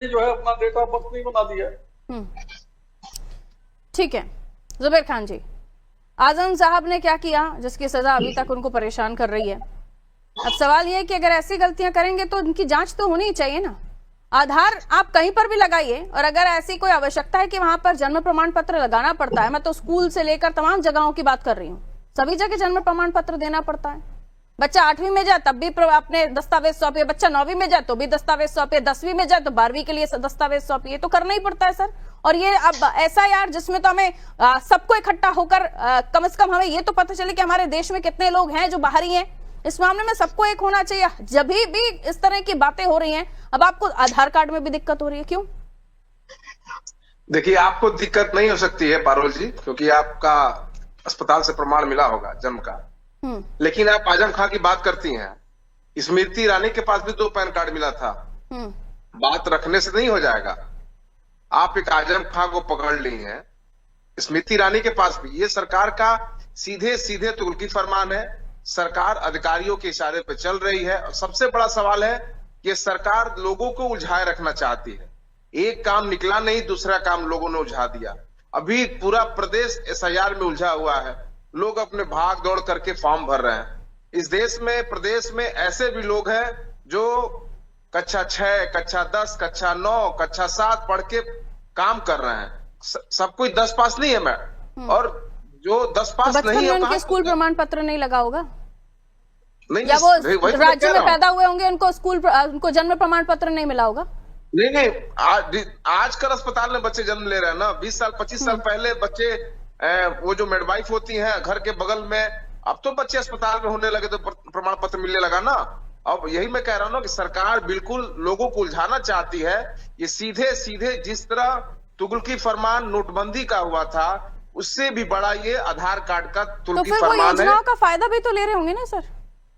जो है अपना डेट ऑफ बर्थ नहीं बना दिया है। ठीक है जुबैर खान जी, आजम साहब ने क्या किया जिसकी सजा अभी तक उनको परेशान कर रही है। अब सवाल यह है कि अगर ऐसी गलतियां करेंगे तो उनकी जांच तो होनी ही चाहिए ना। आधार आप कहीं पर भी लगाइए, और अगर ऐसी कोई आवश्यकता है कि वहां पर जन्म प्रमाण पत्र लगाना पड़ता है, मैं तो स्कूल से लेकर तमाम जगहों की बात कर रही हूँ, सभी जगह जन्म प्रमाण पत्र देना पड़ता है। बच्चा 8वीं में जाए तब भी आपने दस्तावेज सौंपिए, बच्चा 9वीं में जाए तो भी दस्तावेज सौंपिए, 10वीं में जाए तो 12वीं के लिए दस्तावेज सौंपिए, तो करना ही पड़ता है सर। और ये अब ऐसा यार जिसमें तो हमें सबको इकट्ठा होकर कम से कम हमें ये तो पता चले कि हमारे देश में कितने लोग हैं जो बाहरी हैं। इस मामले में सबको एक होना चाहिए। जब भी इस तरह की बातें हो रही हैं, अब आपको आधार कार्ड में भी दिक्कत हो रही है, क्यों? देखिए, आपको दिक्कत नहीं हो सकती है पारुल जी, क्योंकि आपका अस्पताल से प्रमाण मिला होगा जन्म का। लेकिन आप आजम खां की बात करती हैं, स्मृति ईरानी के पास भी 2 पैन कार्ड मिला था। बात रखने से नहीं हो जाएगा। आप एक आजम खां को पकड़ ली हैं, स्मृति ईरानी के पास भी। ये सरकार का सीधे सीधे तुगलकी फरमान है। सरकार अधिकारियों के इशारे पे चल रही है। और सबसे बड़ा सवाल है कि सरकार लोगों को उलझाए रखना चाहती है। एक काम निकला नहीं, दूसरा काम लोगों ने उलझा दिया। अभी पूरा प्रदेश एसआईआर में उलझा हुआ है। लोग अपने भाग दौड़ करके फॉर्म भर रहे हैं। इस देश में, प्रदेश में ऐसे भी लोग हैं जो कक्षा 6, कक्षा 10, कक्षा 9, कक्षा 7 पढ़ के काम कर रहे हैं। सब कोई 10 पास नहीं है मैम। और जो 10 पास नहीं है, उनके स्कूल प्रमाण पत्र नहीं लगा होगा, नहीं, या वो राज्य में पैदा हुए होंगे, उनको जन्म प्रमाण पत्र नहीं मिला होगा। नहीं, आजकल अस्पताल में बच्चे जन्म ले रहे हैं ना। 20 साल 25 साल पहले बच्चे, वो जो मिडवाइफ होती हैं घर के बगल में, अब तो बच्चे अस्पताल में होने लगे तो प्रमाण पत्र मिलने लगा ना। अब यही मैं कह रहा हूं ना कि सरकार बिल्कुल लोगों को उलझाना चाहती है। ये सीधे सीधे जिस तरह तुगलकी फरमान नोटबंदी का हुआ था, उससे भी बड़ा ये आधार कार्ड का तुगलकी फरमान है। योजनाओं का फायदा भी तो ले रहे होंगे ना सर?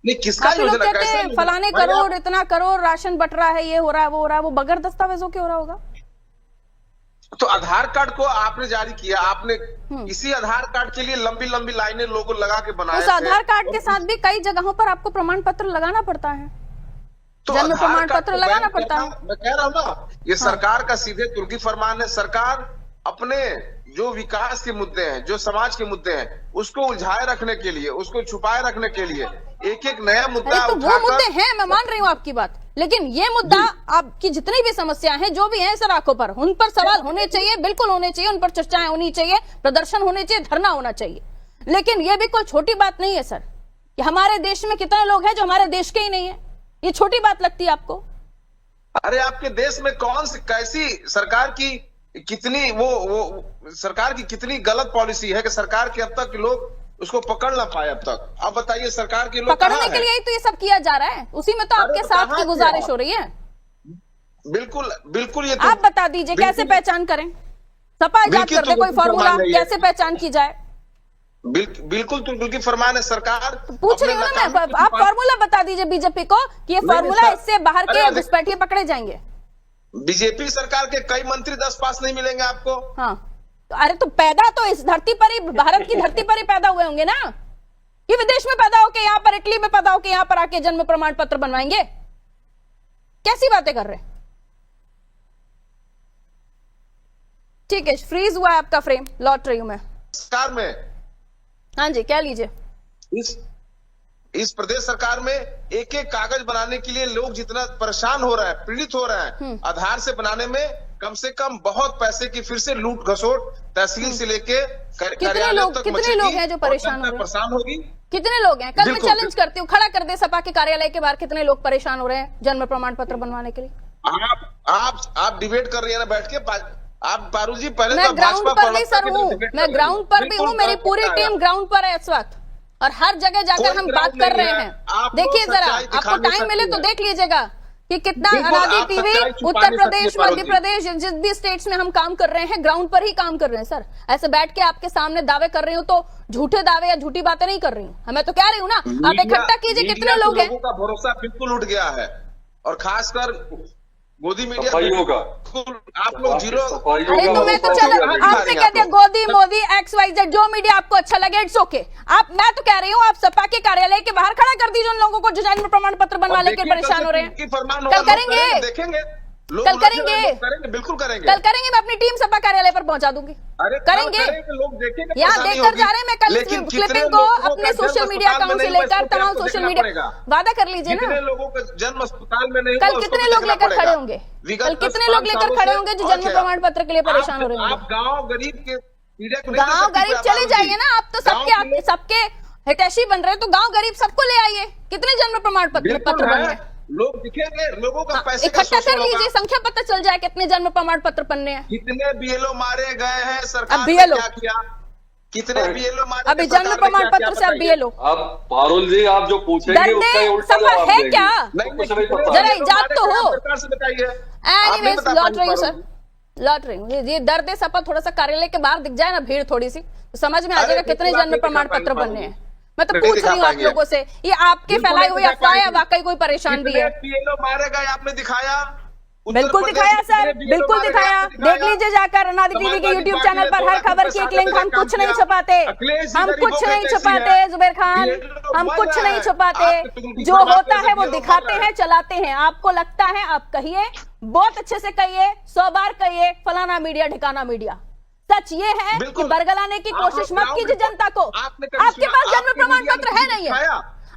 नहीं, किसका योजना? कैसे? फलाने करोड़, इतना करोड़ राशन बट रहा है, ये हो रहा है, वो हो रहा है, वो बगैर दस्तावेजों के हो रहा होगा। तो आधार कार्ड को आपने जारी किया, आपने इसी आधार कार्ड के लिए लंबी लंबी लाइनें लोगों लगा के बनाए। उस आधार कार्ड के साथ भी कई जगहों पर आपको प्रमाण पत्र लगाना पड़ता है, तो जन्म प्रमाण पत्र लगाना पड़ता है। मैं कह रहा हूं ना, ये सरकार का सीधे तुर्की फरमान है। सरकार अपने जो विकास के मुद्दे हैं, जो समाज के मुद्दे हैं, उसको उलझाए रखने के लिए, उसको छुपाए रखने के लिए एक एक नया मुद्दा तो वो मुद्दे हैं, मैं मान रही हूँ आपकी बात, लेकिन ये मुद्दा, आपकी जितनी भी समस्या हैं, जो भी हैं सर आंखों पर, उन पर सवाल होने चाहिए, बिल्कुल होने चाहिए, उन पर चर्चाएं होनी चाहिए, प्रदर्शन होने चाहिए, धरना होना चाहिए। लेकिन ये भी कोई छोटी बात नहीं है सर कि हमारे देश में कितने लोग हैं जो हमारे देश के ही नहीं है। ये छोटी बात लगती है आपको? अरे आपके देश में कौन सी, कैसी सरकार की कितनी वो सरकार की कितनी गलत पॉलिसी है कि सरकार के अब तक लोग उसको पकड़ ना पाए। अब तक आप बताइए, सरकार के लोग पकड़ने के लिए ही तो ये सब किया जा रहा है, उसी में तो आपके साथ की गुजारिश हो रही है। बिल्कुल बिल्कुल, ये तो आप बता दीजिए कैसे पहचान करें, सपा इजाद कर दे कोई फॉर्मूला, कैसे पहचान की जाए? बिल्कुल तुगलकी फरमान है। सरकार पूछ रही हूँ ना मैं, आप फॉर्मूला बता दीजिए बीजेपी को कि ये फॉर्मूला, इससे बाहर के घुसपैठिए पकड़े जाएंगे। बीजेपी सरकार के कई मंत्री 10 पास नहीं मिलेंगे आपको। हाँ, अरे तो पैदा तो इस धरती पर ही, भारत की धरती पर ही पैदा हुए होंगे ना, कि विदेश में पैदा होके यहाँ पर, इटली में पैदा होके यहाँ पर आके जन्म प्रमाण पत्र बनवाएंगे? कैसी बातें कर रहे हैं? ठीक है, फ्रीज हुआ है आपका फ्रेम, लौट रही हूं मैं। सरकार में, हाँ जी, क्या लीजिए। इस प्रदेश सरकार में एक एक कागज बनाने के लिए लोग जितना परेशान हो रहे हैं, पीड़ित हो रहे हैं, आधार से बनाने में कम से कम बहुत पैसे की फिर से लूट घसोट, तहसील से लेके कार्यालय तक कितने लोग हैं जो परेशान होगी? कितने लोग हैं? कल मैं चैलेंज करती हूँ, खड़ा कर दे सपा के कार्यालय के बाहर कितने लोग परेशान हो रहे हैं जन्म प्रमाण पत्र बनवाने के लिए। आप डिबेट कर रही है ना बैठ के। आप पारू जी, पहले मैं ग्राउंड पर भी सर हूँ, मैं ग्राउंड पर भी हूँ, मेरी पूरी टीम ग्राउंड पर है इस वक्त, और हर जगह जाकर हम बात कर रहे हैं। देखिए जरा, आपको टाइम मिले तो देख लीजिएगा कि कितना अरादी टीवी, उत्तर प्रदेश, मध्य प्रदेश, जिस भी स्टेट्स में हम काम कर रहे हैं, ग्राउंड पर ही काम कर रहे हैं सर। ऐसे बैठ के आपके सामने दावे कर रही हूँ तो झूठे दावे या झूठी बातें नहीं कर रही हूँ। हमें तो कह रही हूँ ना, आप इकट्ठा कीजिए कितने लोग हैं। लोगों का भरोसा बिल्कुल उठ गया है, और खासकर गोदी मीडिया का आप लोग जीरो। अरे तो मैं तो चलो आपसे कहते हैं गोदी मोदी XYZ, जो मीडिया आपको अच्छा लगे, इट्स ओके। आप, मैं तो कह रही हूँ आप सपा के कार्यालय के बाहर खड़ा कर दीजिए उन लोगों को जो जन्म प्रमाण पत्र बनवा लेकर परेशान हो रहे हैं। कल करेंगे, देखेंगे कल करेंगे, बिल्कुल करेंगे, कल करेंगे। मैं अपनी टीम सपा कार्यालय पर पहुंचा दूंगी। अरे करेंगे, लोग देखेंगे, यहाँ देखकर जा रहे हैं। मैं कल क्लिपिंग को अपने सोशल मीडिया अकाउंट से लेकर तमाम सोशल मीडिया, वादा कर लीजिए ना। कितने लोगों का जन्म अस्पताल में नहीं, कल कितने लोग लेकर खड़े होंगे, कल कितने लोग लेकर खड़े होंगे जो जन्म प्रमाण पत्र के लिए परेशान हो रहे होंगे। आप गाँव गरीब के गाँव गरीब चले जाइए ना। आप तो सबके हितैषी बन रहे हैं, तो गाँव गरीब सबको ले आइए। कितने जन्म प्रमाण पत्र बन रहे हैं, लोग दिखेंगे, लोगों का पैसे इकट्ठा कर लीजिए, संख्या पता चल जाए कितने जन्म प्रमाण पत्र बनने हैं। कितने बीएलओ मारे गए हैं, सरकार अब ने BLO क्या किया, कितने बीएलओ मारे, अभी जन्म प्रमाण पत्र से अब BLO। अब पारुल जी आप जो पूछेंगे उसका ही उल्टा सफल जवाब है देंगे। क्या? कुछ नहीं पता। जरा इजाजत तो हो। सरकार से बताइए। एनीवेज लौट रही हूँ सर, लौट रही हूँ। ये दर्द है सपा थोड़ा सा कार्यालय के बाहर दिख जाए ना, भीड़ थोड़ी सी, तो समझ में आ जाएगा कितने जन्म प्रमाण पत्र बनने हैं। मैं तो पूछ रही हूँ आप लोगों से, ये आपके फैलाई हुई अफवाह है, वाकई कोई परेशान भी है? बीएलओ मारे गए आपने दिखाया, बिल्कुल दिखाया सर, बिल्कुल दिखाया। देख लीजिए जाकर अनादि टीवी के यूट्यूब चैनल पर हर खबर की एक लिंक। हम कुछ नहीं छुपाते, हम कुछ नहीं छुपाते जुबैर खान, हम कुछ नहीं छुपाते। जो होता है वो दिखाते हैं, चलाते हैं। आपको लगता है आप कहिए, बहुत अच्छे से कहिए, 100 बार कहिए, फलाना मीडिया ठिकाना मीडिया। सच ये है कि बरगलाने की कोशिश मत कीजिए जनता को। आपके पास जन्म प्रमाण पत्र है नहीं है,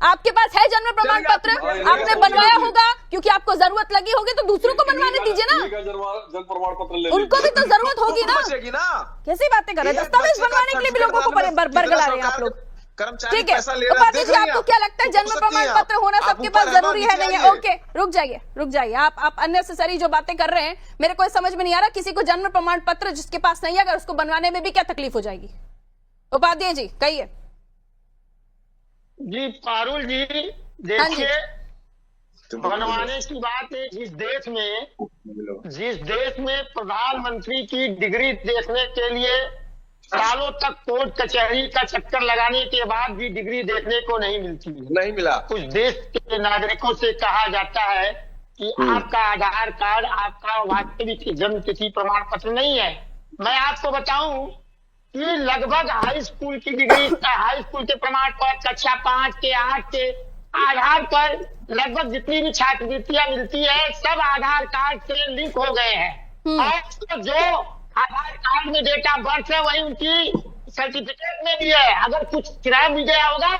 आपके पास है जन्म प्रमाण पत्र, आपने बनवाया होगा क्योंकि आपको जरूरत लगी होगी, तो दूसरों को बनवाने दीजिए ना। जन्म प्रमाण पत्र उनको भी तो जरूरत होगी ना। कैसी बातें कर रहे हैं, दस्तावेज बनवाने के लिए भी लोगों को बरगला रहे हैं आप लोग। ठीक है, उपाध्याय जी आपको क्या लगता है जन्म प्रमाण पत्र होना सबके पास जरूरी है नहीं है? ओके, रुक जाइए। आप अननेसेसरी जो बातें कर रहे हैं, मेरे को समझ में नहीं आ रहा। किसी को जन्म प्रमाण पत्र जिसके पास नहीं है, अगर उसको बनवाने में भी क्या तकलीफ हो जाएगी? उपाध्याय जी कहिए। जी पारुल जी देखिए, बनवाने की बात है। जिस देश में प्रधानमंत्री की डिग्री देखने के लिए सालों तक कोर्ट कचहरी का चक्कर लगाने के बाद भी डिग्री देखने को नहीं मिलती है, नहीं मिला, कुछ देश के नागरिकों से कहा जाता है कि आपका आधार कार्ड आपका वास्तविक जन्म तिथि प्रमाण पत्र नहीं है। मैं आपको बताऊं कि लगभग हाई स्कूल की डिग्री, हाई स्कूल के प्रमाण पत्र, कक्षा 5 के 8 के आधार पर लगभग जितनी भी छात्रवृत्तियां मिलती है सब आधार कार्ड से लिंक हो गए हैं। और जो आधार कार्ड में डेट ऑफ बर्थ है वही उनकी सर्टिफिकेट में भी है। अगर कुछ किराया भी गया होगा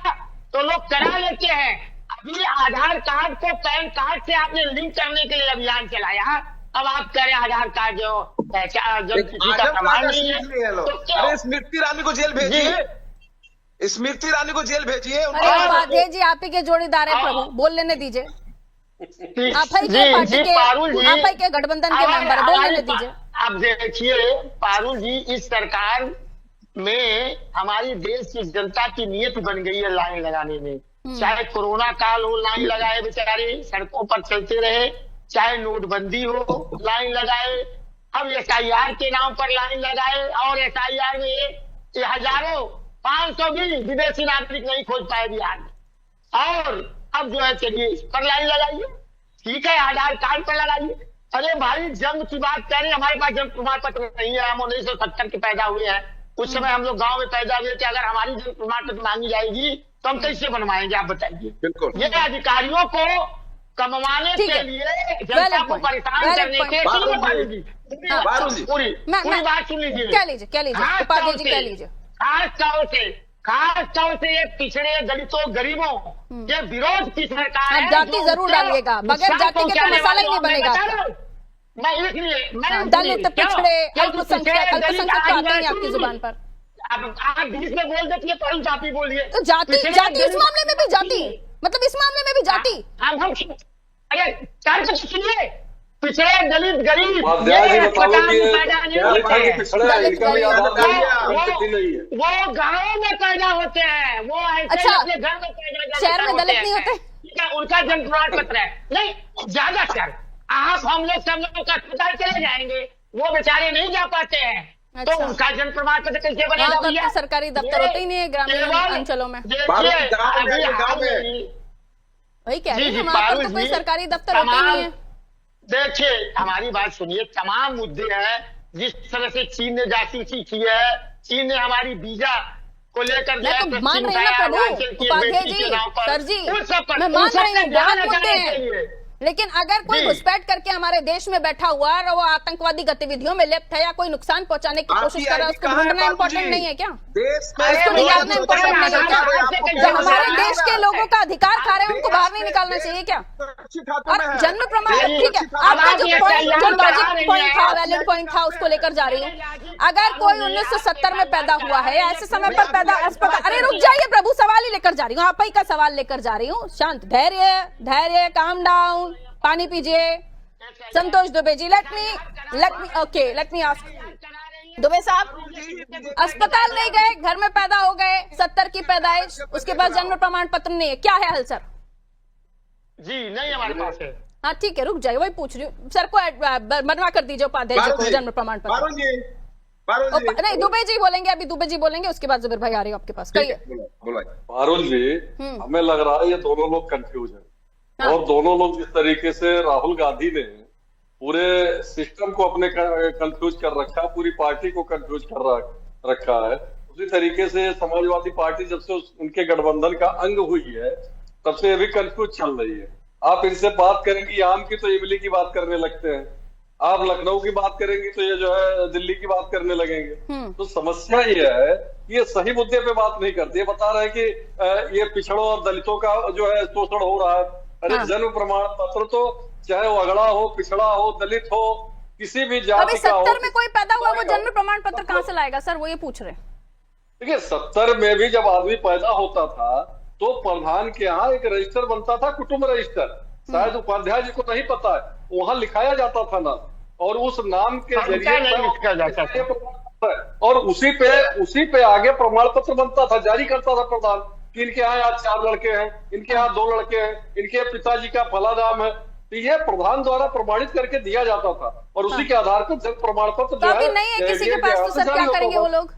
तो लोग करा लेते हैं। अभी आधार कार्ड को पैन कार्ड से आपने लिंक करने के लिए अभियान चलाया, अब आप कह रहे हैं आधार कार्ड जो किसी का प्रमाण नहीं है, तो अरे स्मृति ईरानी को जेल भेजिए, स्मृति ईरानी को जेल भेजिए। उपाध्याय जी आप ही के जोड़ीदार है प्रभु, बोल लेने दीजिए। आप ही के पार्टी के, आप ही के गठबंधन के मेंबर, बोल लेने दीजिए। अब देखिए पारुल जी, इस सरकार में हमारी देश की जनता की नीयत बन गई है लाइन लगाने में। चाहे कोरोना काल हो, लाइन लगाए बेचारे, सड़कों पर चलते रहे, चाहे नोटबंदी हो लाइन लगाए, अब SIR के नाम पर लाइन लगाए, और SIR में ये हजारों 500 भी विदेशी नागरिक नहीं खोज पाए बिहार में। और अब जो है चलिए इस पर लाइन लगाइए, ठीक है, आधार कार्ड पर लगाइए। अरे भाई जन्म की बात करें, हमारे पास जन्म प्रमाण पत्र नहीं है, हम 1970 के पैदा हुए हैं, उस समय हम लोग गांव में पैदा हुए थे। अगर हमारी जन्म प्रमाण पत्र मांगी जाएगी तो हम कैसे बनवाएंगे, आप बताइए। बिल्कुल, ये अधिकारियों को कमवाने के लिए, जनता को परेशान करने के लिए पूरी बात सुन लीजिए, क्या लीजिए उपाध्याय जी, क्या लीजिए। खास तौर से ये पिछड़े दलितों गरीबों के विरोध की सरकार है। जाति जरूर डालिएगा, बगैर जाति के तो मसाला ही नहीं बनेगा। मैं इसलिए दलित, पिछड़े, अल्पसंख्यक तो आते हैं आपकी जुबान पर। अब आप बीच में बोल देती है तो जाति बोलिए, तो जाति इस मामले में भी जाति, मतलब इस मामले में भी जाति। अरे चार सुनिए, पिछड़े दलित गरीब वो गाँव में पैदा होते हैं, वो ऐसे अपने घर में पैदा, शहर में दलित नहीं होते, उनका जन्म प्रमाण पत्र है नहीं। ज्यादातर आप हम लोग सब लोग अस्पताल चले जाएंगे, वो बेचारे नहीं जा पाते हैं, तो उनका जन्म प्रमाण पत्र कैसे बनेगा भैया? सरकारी दफ्तर होते ही नहीं है ग्रामीण अंचलों में। वही कह रही है, वहाँ पर तो कोई सरकारी दफ्तर होते नहीं है। देखिए हमारी बात सुनिए, तमाम मुद्दे हैं। जिस तरह से चीन ने जासूसी की है, चीन ने हमारी वीजा को लेकर तो मान रहे हैं प्रभु उपाध्याय जी, सर जी मैं मान रही हूँ, बहुत मुद्दे हैं, लेकिन अगर कोई घुसपैठ करके हमारे देश में बैठा हुआ है और वो आतंकवादी गतिविधियों में लिप्त है या कोई नुकसान पहुंचाने की कोशिश कर रहा है, उसको ढूंढना इम्पोर्टेंट नहीं है क्या? उसको निकालना इम्पोर्टेंट नहीं है क्या? जो हमारे देश के लोगों का अधिकार खा रहे हैं उनको बाहर नहीं निकालना चाहिए क्या? और जन्म प्रमाण, ठीक है, आपका जो लॉजिक पॉइंट था, वैलिड पॉइंट था, उसको लेकर जा रही हूँ। अगर कोई 1970 में पैदा हुआ है, ऐसे समय पर पैदा, अरे रुक जाइए प्रभु, सवाल ही लेकर जा रही हूँ, आप ही का सवाल लेकर जा रही हूँ। शांत, धैर्य, काम डाउन, पानी पीजिए। संतोष Dubey ji, let me ask Dubey साहब, अस्पताल नहीं गए, घर में पैदा हो गए, 70 की पैदाइश, उसके बाद जन्म प्रमाण पत्र नहीं है, क्या है हल सर? जी नहीं हमारे पास है। हाँ ठीक है, रुक जाइए, वही पूछ रही हूँ सर को, बनवा कर दीजिए उपाध्याय जी को जन्म प्रमाण पत्र। नहीं, दुबे जी बोलेंगे, अभी दुबे जी बोलेंगे, उसके बाद जुबेर भाई आ रहे हो आपके पास, कहिए। पारुल जी, हमें लग रहा है ये दोनों लोग कंफ्यूज हैं। हाँ। और दोनों लोग जिस तरीके से राहुल गांधी ने पूरे सिस्टम को अपने कंफ्यूज कर रखा, पूरी पार्टी को कंफ्यूज कर रखा है, उसी तरीके से समाजवादी पार्टी जब से उनके गठबंधन का अंग हुई है तब से ये भी कंफ्यूज चल रही है। आप इनसे बात करेंगी आम की तो इमली की बात करने लगते हैं, आप लखनऊ की बात करेंगी तो ये जो है दिल्ली की बात करने लगेंगे। तो समस्या ये है, ये सही मुद्दे पे बात नहीं करती है। बता रहे हैं कि ये पिछड़ों और दलितों का जो है शोषण हो रहा है। अरे हाँ। जन्म प्रमाण पत्र तो चाहे वो अगड़ा हो, पिछड़ा हो, दलित हो, किसी भी जाति का हो। 70 में कोई पैदा हुआ, वो जन्म प्रमाण पत्र कहाँ से लाएगा सर, वो ये पूछ रहे हैं। देखिए 70 में भी जब आदमी पैदा होता था तो प्रधान के यहाँ एक रजिस्टर बनता था, कुटुंब रजिस्टर, शायद उपाध्याय जी को नहीं पता है, वहां लिखाया जाता था ना, और उस नाम के जरिए और उसी पे आगे प्रमाण पत्र बनता था, जारी करता था प्रधान कि इनके यहाँ आज 4 लड़के हैं, इनके यहाँ 2 लड़के हैं, इनके पिताजी का फला नाम है, तो ये प्रधान द्वारा प्रमाणित करके दिया जाता था। और उसी के आधार पर जब प्रमाण पत्र जो है नहीं है किसी के पास, तो सर क्या करेंगे वो लोग?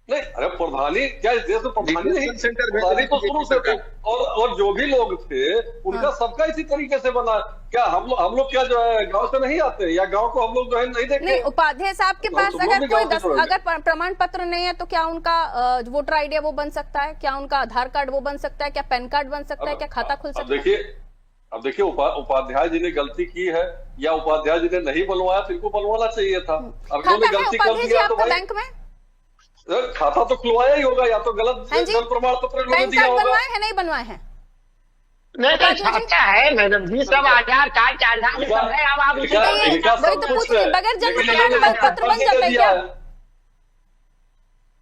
नहीं, अरे प्रधानी क्या इस देश में प्रधानी नहीं, प्रधानी तो शुरू से थे, और जो भी लोग थे उनका सबका इसी तरीके से बना। क्या हम लोग क्या जो है गांव से नहीं आते, या गांव को हम लोग जो है नहीं देखते? नहीं, उपाध्याय साहब के पास अगर कोई अगर प्रमाण पत्र नहीं है तो क्या उनका वोटर आईडी वो बन सकता है, क्या उनका आधार कार्ड वो बन सकता है, क्या पैन कार्ड बन सकता है, क्या खाता खुल सकता है? अब देखिए उपाध्याय जी ने गलती की है या उपाध्याय जी ने नहीं बनवाया तो इनको बनवाना चाहिए था। अब इन्होंने गलती कर दिया तो बैंक में खाता तो खुलवाया ही होगा, या तो गलत जन्म प्रमाण पत्र दिया होगा। बनवाए हैं नहीं बनवाए हैं? नहीं खाता है मैडम जी, सब आधार कार्ड सब है। अब आप बगैर जन्म प्रमाण पत्र बन जाता है क्या?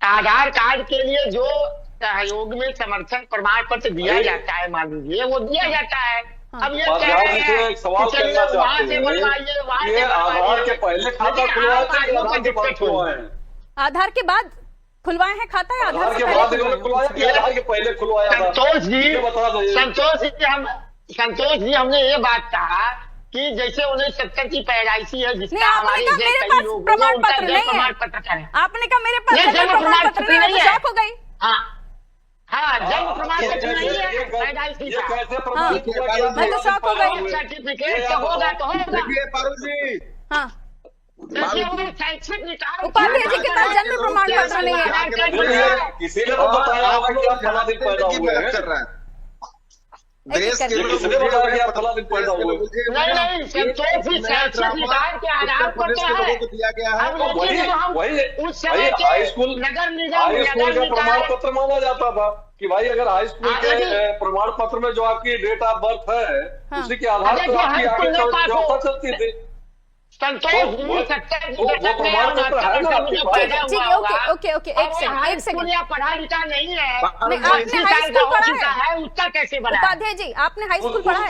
आधार कार्ड के लिए जो सहयोग में समर्थन प्रमाण पत्र दिया जाता है, मान लीजिए वो दिया जाता है। अब ये एक सवाल करना चाहते हैं, ये आधार के पहले खाता खुलवाया था, आधार के बाद खुलवाए हैं? आधार के बाद खुलवाए हैं खाता, है आधार के बाद खुलवाया कि आधार के पहले खुलवाया था? संतोष जी हमने ये बात कहा कि जैसे 1970 की पैदाइशी है, जिसका हमारे प्रमाण पत्र नहीं है, आपने कहा मेरे पास जन्म प्रमाण पत्र नहीं है, शॉक हो गई। हाँ जन्म प्रमाण पत्र नहीं है, पैदाइशी मैं तो शॉक हो गई। सर्टिफिकेट होगा तो होगा। हाँ उपाध्याय जी के पास जन्म प्रमाण पत्र नहीं है, किसी ने बताया होगा कि आप फला दिन पैदा हुए हैं, देश के किसने बताया कि आप फला दिन पैदा हुए? नहीं संतोष जी शैक्षिक निकाय के आधार पर दिया गया है, वही हाई स्कूल का प्रमाण पत्र माना जाता था कि भाई अगर हाई स्कूल के प्रमाण पत्र में जो आपकी डेट ऑफ बर्थ है उसी के आधार पर आपकी आगे व्यवस्था चलती थी। ओके, एक सेकंड। पढ़ा लिखा नहीं है, आपने हाई स्कूल पढ़ा है, उसका कैसे बना? उपाध्याय जी आपने हाई स्कूल पढ़ा है?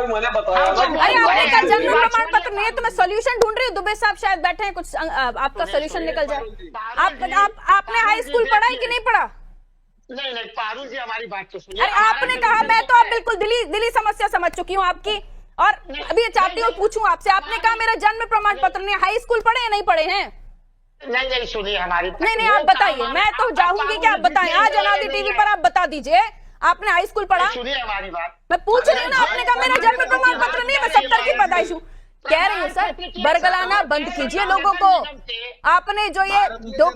मैंने बताया। अरे आपने कहा जन्म प्रमाण पत्र नहीं है, तो मैं सोल्यूशन ढूंढ रही हूँ। दुबे साहब शायद बैठे हैं, कुछ आपका सोल्यूशन निकल जाए। आपने हाई स्कूल पढ़ा है कि नहीं पढ़ा? नहीं पारुल जी हमारी बात तो सुनिए। अरे आपने कहा, मैं तो आप बिल्कुल दिली समस्या समझ चुकी हूँ आपकी, और अभी चाहती हूँ पूछूं आपसे। आपने कहा मेरा जन्म प्रमाण पत्र नहीं, हाई स्कूल पढ़े या नहीं पढ़े हैं? नहीं सुनिए हमारी। नहीं आप बताइए, मैं तो चाहूंगी कि आप बताएं। आज अनादि टीवी पर आप बता दीजिए, आपने हाई स्कूल पढ़ा? सुनिए हमारी बात, मैं पूछ रही हूँ ना। आपने कहा मेरा जन्म प्रमाण पत्र नहीं, मैं 70 की पैदाइश हूँ। कह रही हूँ सर, बरगलाना बंद कीजिए लोगों को। आपने जो ये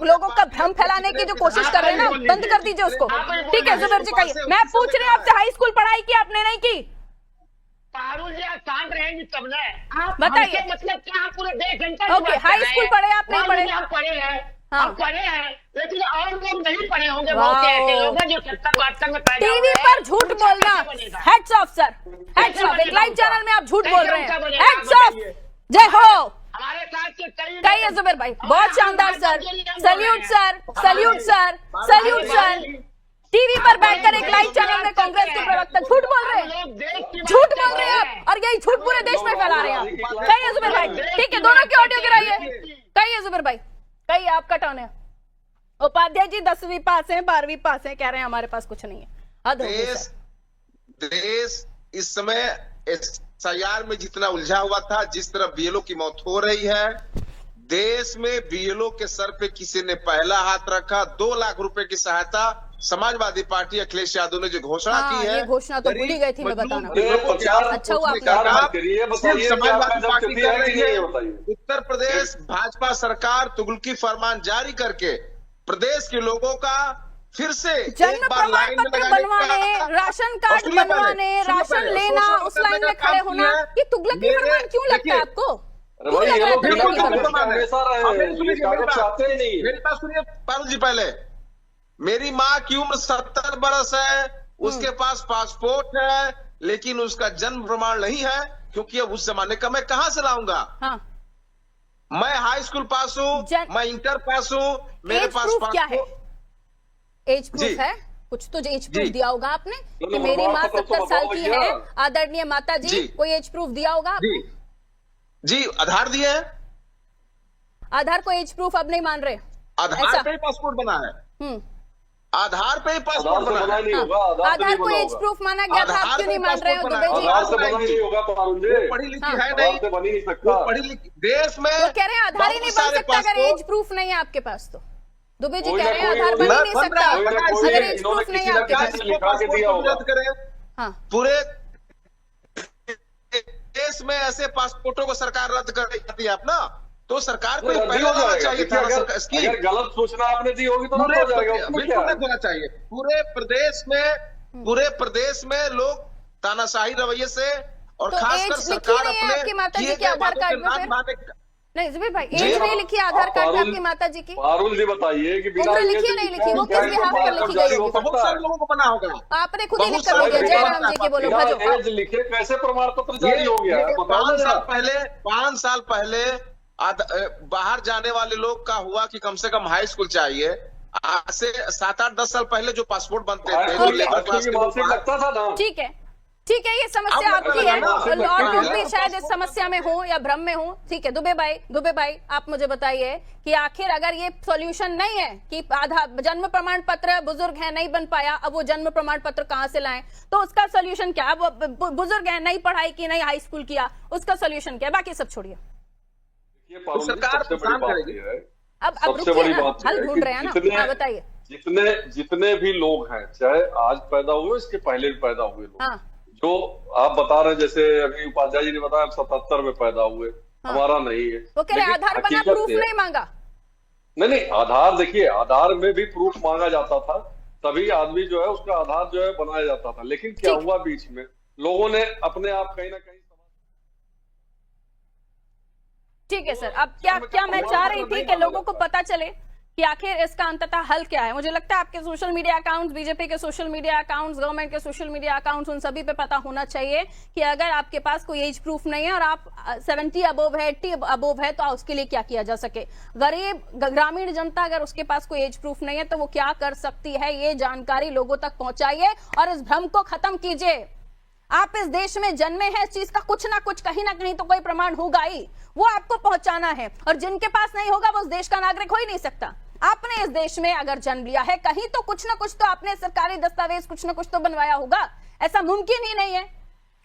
लोगों का भ्रम फैलाने की जो कोशिश कर रहे हैं ना, बंद कर दीजिए उसको। ठीक है जुबेर जी कहिए। मैं पूछ रही हूँ आपसे, हाई स्कूल पढ़ाई की आपने नहीं की? पारुल जी आप शांत रहेंगी तब ना। आप बताइए। हमसे मतलब क्या, आप पूरे 1.5 घंटा ओके, हाई स्कूल पढ़े आप नहीं पढ़े? हम पढ़े हैं, हाँ। हम पढ़े हैं, लेकिन और लोग नहीं पढ़े होंगे। वाओ। बहुत ऐसे लोग हैं जो 70-72 में पैदा टीवी हुए हैं। पर झूठ बोलना, बनेगा। Heads of sir, heads of. एक लाइव चैनल में आप झूठ बोल रहे कैसे हैं, बनेगा? Heads of. बताइए। जय हो। हमारे साथ के कई कहिए जुबेर भाई, बहुत शानदार sir, salute sir, salute sir, salute sir. TV पर बैठकर एक लाइव चैनल में कांग्रेस के प्रवक्ता झूठ बोल रहे हैं, झूठ बोल रहे हैं आप, और यही झूठ पूरे देश में फैला रहे हैं आप। कहिए जुबेर भाई, ठीक है, दोनों की ऑडियो गिराइए। कहिए जुबेर भाई, कहिए, आपका टर्न है। उपाध्याय जी 10वीं पास हैं, 12वीं पास हैं, कह रहे हैं हमारे पास कुछ नहीं है। हद हो गई सर। देश इस समय SIR में जितना उलझा हुआ था, जिस तरह BLO की मौत हो रही है, देश में BLO के सर पे किसी ने पहला हाथ रखा। 2 लाख रुपए की सहायता समाजवादी पार्टी अखिलेश यादव ने जो घोषणा की है, ये घोषणा तो भूल ही गई थी मैं बताना। अच्छा हुआ आपने समाजवादी पार्टी कर रही है। उत्तर प्रदेश भाजपा सरकार तुगलकी फरमान जारी करके प्रदेश के लोगों का फिर से जन्म प्रमाण पत्र बनवाने, राशन कार्ड बनवाने, राशन लेना, उस लाइन में खड़े होना, ये तुगलकी फरमान क्यों लगता है आपको? क्यों लग रहा है तुगलकी फरमान? चाहते ही नहीं। मेरी बात सुनिए पारुल जी, पहले मेरी माँ की उम्र 70 बरस है, उसके पास पासपोर्ट है, लेकिन उसका जन्म प्रमाण नहीं है, क्योंकि अब उस जमाने का मैं कहां से लाऊंगा? हाँ। मैं हाई स्कूल पास हूँ, मैं इंटर पास हूँ, मेरे एज पास प्रूफ क्या है? एज जी। प्रूफ है? कुछ तो एज प्रूफ जी। दिया होगा आपने कि तो मेरी माँ प्रमाण पत्र 70 साल तो की बताओ है, भैया। आदरणीय माता जी, कोई एज प्रूफ दिया होगा आपने? जी आधार दिए हैं, आधार को एज प्रूफ अब नहीं मान रहे? आधार ऐसा? पे ही पासपोर्ट बना है, हम्म। आधार पे ही पासपोर्ट बना है। नहीं होगा, आधार को एज प्रूफ माना गया था, आप आधार क्यों पे नहीं मान रहे हो पासपोर्ट दुबे जी? बना है। आधार से बना ही नहीं होगा पारुल जी। पढ़ी लिखी है आधार नहीं, से बन ही नहीं सकता। वो पढ़ी लिखी देश में वो कह रहे हैं आधार ही नहीं बन सकता अगर एज प्रूफ नहीं है आपके पास तो। दुबे जी कह रहे हैं आधार बन ही नहीं सकता अगर एज प्रूफ नहीं है आपके पास। लिखा के दिया होगा। रद्द करें। हाँ, पूरे देश में ऐसे पासपोर्टों को सरकार रद्द कर रही है अपना, तो सरकार को ये पहले होना चाहिए था। अगर गलत सूचना आपने दी होगी तो रद्द हो जाएगा, उसमें क्या है? बिल्कुल होना चाहिए। पूरे प्रदेश में लोग तानाशाही रवैये से और तो खासकर एज लिखी सरकार नहीं है आपकी माता जी किए के गए आधार वादों कार्ड के में नाम फिर? माने। नहीं जुबेर भाई, जी, एज नहीं लिखी आधार कार्ड में आपकी माता जी की? पारुल जी बताइए कि बिना उम्र लिखी नहीं लिखी, वो किस लिहाज पर लिखी गई होगी? बहुत सारे लोगों को बना होगा। आपने खुद ही बहुत लिख कर सारे भेजा, जय लोग राम जी की बोलो भजो। एज लिखे कैसे प्रमाण पत्र जारी हो गया? ये बताओ 5 साल पहले बाहर जाने वाले लोग का हुआ कि कम से कम हाई स्कूल चाहिए। आज से 7-8-10 साल पहले जो पासपोर्ट बनते थे, जो लेबर क्लास के लोग लगता था ना। ठीक है, ठीक है, ये समस्या अब आपकी है लगता है ना, और लोग भी शायद इस समस्या में हो या भ्रम में हो। ठीक है दुबे भाई आप मुझे बताइए कि आखिर अगर ये सॉल्यूशन नहीं है कि आधार जन्म प्रमाण पत्र बुजुर्ग है नहीं बन पाया, अब वो जन्म प्रमाण पत्र कहां से लाएं, तो उसका सॉल्यूशन क्या? अब बुजुर्ग है, नहीं पढ़ाई की, नहीं हाई स्कूल किया, उसका सॉल्यूशन क्या? बाकी सब छोड़िए, सरकार सबसे बड़ी बात ये है, अब सबसे रुकिए बड़ी ना, बात हल ये है ढूंढ कि रहे हैं ना। हाँ बताइए। जितने भी लोग हैं, चाहे आज पैदा हुए, इसके पहले भी पैदा हुए लोग, हाँ, जो आप बता रहे हैं, जैसे अभी उपाध्याय जी ने बताया 77 में पैदा हुए, हाँ। हमारा नहीं है। वो कह रहे लेकिन आधार बना, हकीकत प्रूफ ये- नहीं मांगा। नहीं, आधार देखिए, आधार में भी प्रूफ मांगा जाता था, तभी आदमी जो है उसका आधार जो है बनाया जाता था। लेकिन क्या ठीक। हुआ बीच में, लोगों ने अपने आप कहीं ना कहीं ठीक है सर, अब क्या मैं चाह रही थी कि लोगों को पता चले कि आखिर इसका अंततः हल क्या है। मुझे लगता है आपके सोशल मीडिया अकाउंट्स, बीजेपी के सोशल मीडिया अकाउंट्स, गवर्नमेंट के सोशल मीडिया अकाउंट्स, उन सभी पे पता होना चाहिए कि अगर आपके पास कोई एज प्रूफ नहीं है और आप 70 अबोव है, 80 अबोव है, तो उसके लिए क्या किया जा सके। गरीब ग्रामीण जनता अगर उसके पास कोई एज प्रूफ नहीं है तो वो क्या कर सकती है, ये जानकारी लोगों तक पहुंचाइए और इस भ्रम को खत्म कीजिए। आप इस देश में जन्मे हैं, इस चीज का कुछ ना कुछ कहीं ना कहीं तो कोई प्रमाण होगा ही, वो आपको पहुंचाना है। और जिनके पास नहीं होगा वो उस देश का नागरिक हो ही नहीं सकता। आपने इस देश में अगर जन्म लिया है, कहीं तो कुछ ना कुछ तो आपने सरकारी दस्तावेज कुछ ना कुछ तो बनवाया होगा, ऐसा मुमकिन ही नहीं है।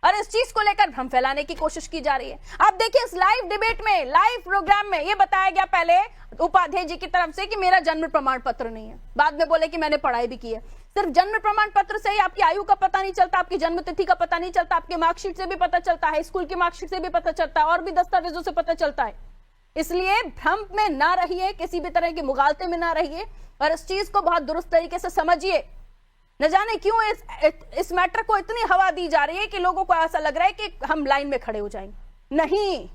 और इस चीज को लेकर भ्रम फैलाने की कोशिश की जा रही है। आप देखिए इस लाइव डिबेट में, लाइव प्रोग्राम में ये बताया गया पहले उपाध्याय जी की तरफ से कि मेरा जन्म प्रमाण पत्र नहीं है, बाद में बोले कि मैंने पढ़ाई भी की है। सिर्फ जन्म प्रमाण पत्र से ही आपकी आयु का पता नहीं चलता, आपकी जन्म तिथि का पता नहीं चलता, आपके मार्कशीट से भी पता चलता है, स्कूल की मार्कशीट से भी पता चलता है, और भी दस्तावेजों से पता चलता है। इसलिए भ्रम में ना रहिए, किसी भी तरह की मुगालते में ना रहिए और इस चीज को बहुत दुरुस्त तरीके से समझिए न जाने क्यों इस मैटर को इतनी हवा दी जा रही है कि लोगों को ऐसा लग रहा है कि हम लाइन में खड़े हो जाएंगे। नहीं,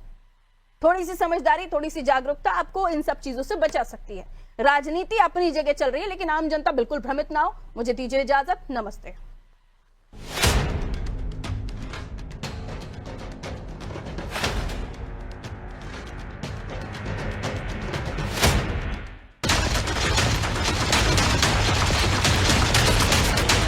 थोड़ी सी समझदारी, थोड़ी सी जागरूकता आपको इन सब चीजों से बचा सकती है। राजनीति अपनी जगह चल रही है, लेकिन आम जनता बिल्कुल भ्रमित ना हो। मुझे दीजिए इजाजत, नमस्ते।